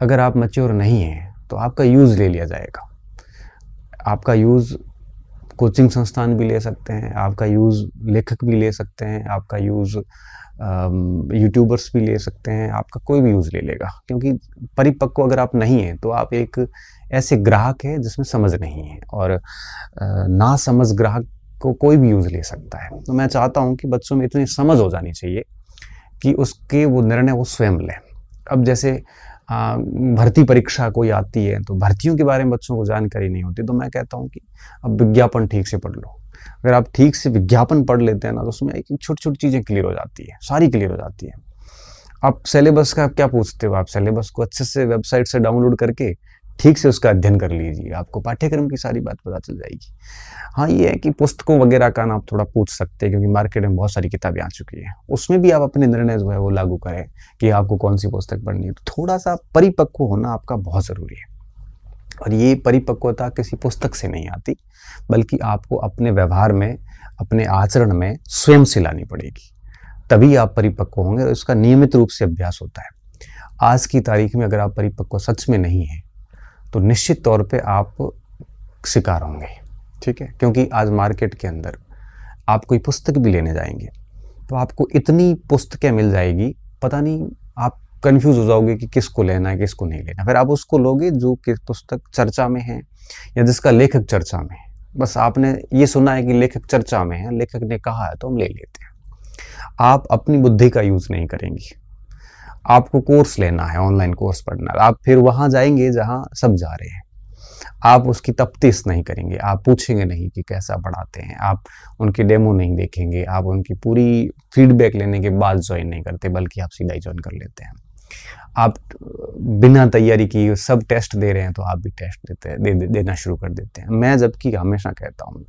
अगर आप मैच्योर नहीं हैं तो आपका यूज़ ले लिया जाएगा। आपका यूज़ कोचिंग संस्थान भी ले सकते हैं, आपका यूज़ लेखक भी ले सकते हैं, आपका यूज़ यूट्यूबर्स भी ले सकते हैं, आपका कोई भी यूज़ ले लेगा। क्योंकि परिपक्व अगर आप नहीं हैं तो आप एक ऐसे ग्राहक हैं जिसमें समझ नहीं है, और ना समझ ग्राहक को कोई भी यूज़ ले सकता है। तो मैं चाहता हूँ कि बच्चों में इतनी समझ हो जानी चाहिए कि उसके वो निर्णय वो स्वयं लें। अब जैसे भर्ती परीक्षा कोई आती है तो भर्तियों के बारे में बच्चों को जानकारी नहीं होती, तो मैं कहता हूँ कि अब विज्ञापन ठीक से पढ़ लो। अगर आप ठीक से विज्ञापन पढ़ लेते हैं ना, तो उसमें एक छोटी-छोटी चीज़ें क्लियर हो जाती है, सारी क्लियर हो जाती है। आप सिलेबस का क्या पूछते हो? आप सिलेबस को अच्छे से वेबसाइट से डाउनलोड करके ठीक से उसका अध्ययन कर लीजिए, आपको पाठ्यक्रम की सारी बात पता चल जाएगी। हाँ, ये है कि पुस्तकों वगैरह का ना आप थोड़ा पूछ सकते हैं, क्योंकि मार्केट में बहुत सारी किताबें आ चुकी हैं। उसमें भी आप अपने निर्णय जो है वो लागू करें कि आपको कौन-सी पुस्तक पढ़नी है। तो थोड़ा-सा परिपक्व होना आपका बहुत ज़रूरी है, और ये परिपक्वता किसी पुस्तक से नहीं आती, बल्कि आपको अपने व्यवहार में, अपने आचरण में स्वयं से लानी पड़ेगी। तभी आप परिपक्व होंगे, और इसका नियमित रूप से अभ्यास होता है। आज की तारीख में अगर आप परिपक्व सच में नहीं हैं, तो निश्चित तौर पे आप शिकार होंगे, ठीक है? क्योंकि आज मार्केट के अंदर आप कोई पुस्तक भी लेने जाएंगे तो आपको इतनी पुस्तकें मिल जाएगी, पता नहीं, आप कंफ्यूज हो जाओगे कि किसको लेना है, किसको नहीं लेना। फिर आप उसको लोगे जो कि पुस्तक चर्चा में है या जिसका लेखक चर्चा में है। बस आपने ये सुना है कि लेखक चर्चा में है, लेखक ने कहा है तो हम ले लेते हैं। आप अपनी बुद्धि का यूज़ नहीं करेंगे। आपको कोर्स लेना है, ऑनलाइन कोर्स पढ़ना है, आप फिर वहाँ जाएंगे जहाँ सब जा रहे हैं। आप उसकी तफ्तीश नहीं करेंगे, आप पूछेंगे नहीं कि कैसा पढ़ाते हैं, आप उनकी डेमो नहीं देखेंगे, आप उनकी पूरी फीडबैक लेने के बाद ज्वाइन नहीं करते, बल्कि आप सीधा ही ज्वाइन कर लेते हैं। आप बिना तैयारी किए सब टेस्ट दे रहे हैं तो आप भी टेस्ट देना शुरू कर देते हैं। मैं जबकि हमेशा कहता हूँ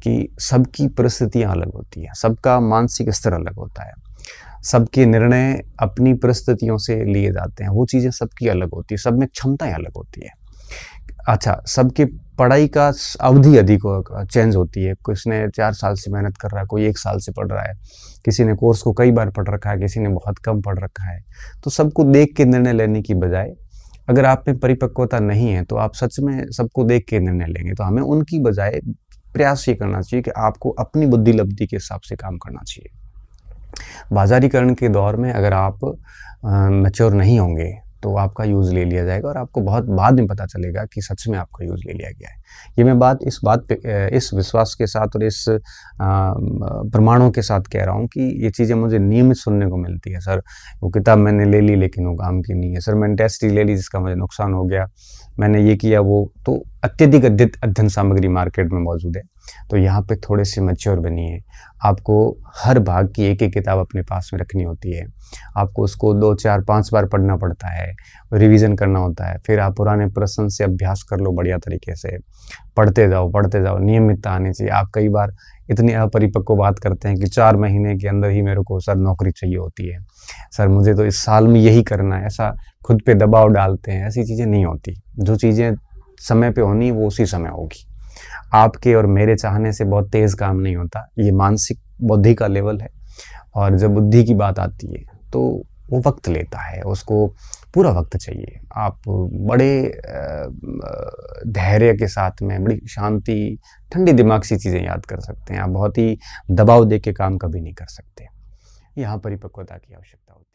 कि सबकी परिस्थितियाँ अलग होती हैं, सबका मानसिक स्तर अलग होता है, सबके निर्णय अपनी परिस्थितियों से लिए जाते हैं, वो चीज़ें सबकी अलग होती है, सब में क्षमताएं अलग होती है। अच्छा, सबकी पढ़ाई का अवधि अधिक चेंज होती है। किसने 4 साल से मेहनत कर रहा है, कोई 1 साल से पढ़ रहा है, किसी ने कोर्स को कई बार पढ़ रखा है, किसी ने बहुत कम पढ़ रखा है। तो सबको देख के निर्णय लेने की बजाय, अगर आप में परिपक्वता नहीं है तो आप सच में सबको देख के निर्णय लेंगे। तो हमें उनकी बजाय प्रयास ये करना चाहिए कि आपको अपनी बुद्धि लब्धि के हिसाब से काम करना चाहिए। बाजारीकरण के दौर में अगर आप मैच्योर नहीं होंगे तो आपका यूज़ ले लिया जाएगा, और आपको बहुत बाद में पता चलेगा कि सच में आपका यूज़ ले लिया गया है। ये मैं इस बात पे इस विश्वास के साथ और इस प्रमाणों के साथ कह रहा हूँ कि ये चीज़ें मुझे नियमित सुनने को मिलती है। सर, वो किताब मैंने ले ली लेकिन वो काम की नहीं है। सर, मैंने टेस्ट ले ली जिसका मुझे नुकसान हो गया। मैंने ये किया वो। तो अत्यधिक अध्ययन सामग्री मार्केट में मौजूद है। तो यहाँ पे थोड़े से मैच्योर बनिए। आपको हर भाग की एक-एक किताब अपने पास में रखनी होती है। आपको उसको 2, 4, 5 बार पढ़ना पड़ता है, रिवीजन करना होता है। फिर आप पुराने प्रश्न से अभ्यास कर लो बढ़िया तरीके से। पढ़ते जाओ, नियमितता आनी चाहिए। आप कई बार इतनी अपरिपक्व बात करते हैं कि 4 महीने के अंदर ही मेरे को सर नौकरी चाहिए होती है। सर, मुझे तो इस साल में यही करना है। ऐसा खुद पे दबाव डालते हैं। ऐसी चीज़ें नहीं होती। जो चीज़ें समय पे होनी वो उसी समय होगी। आपके और मेरे चाहने से बहुत तेज़ काम नहीं होता। ये मानसिक बुद्धि का लेवल है, और जब बुद्धि की बात आती है तो वो वक्त लेता है, उसको पूरा वक्त चाहिए। आप बड़े धैर्य के साथ में, बड़ी शांति, ठंडी दिमाग से चीज़ें याद कर सकते हैं। आप बहुत ही दबाव दे के काम कभी नहीं कर सकते। यहाँ परिपक्वता की आवश्यकता होती है।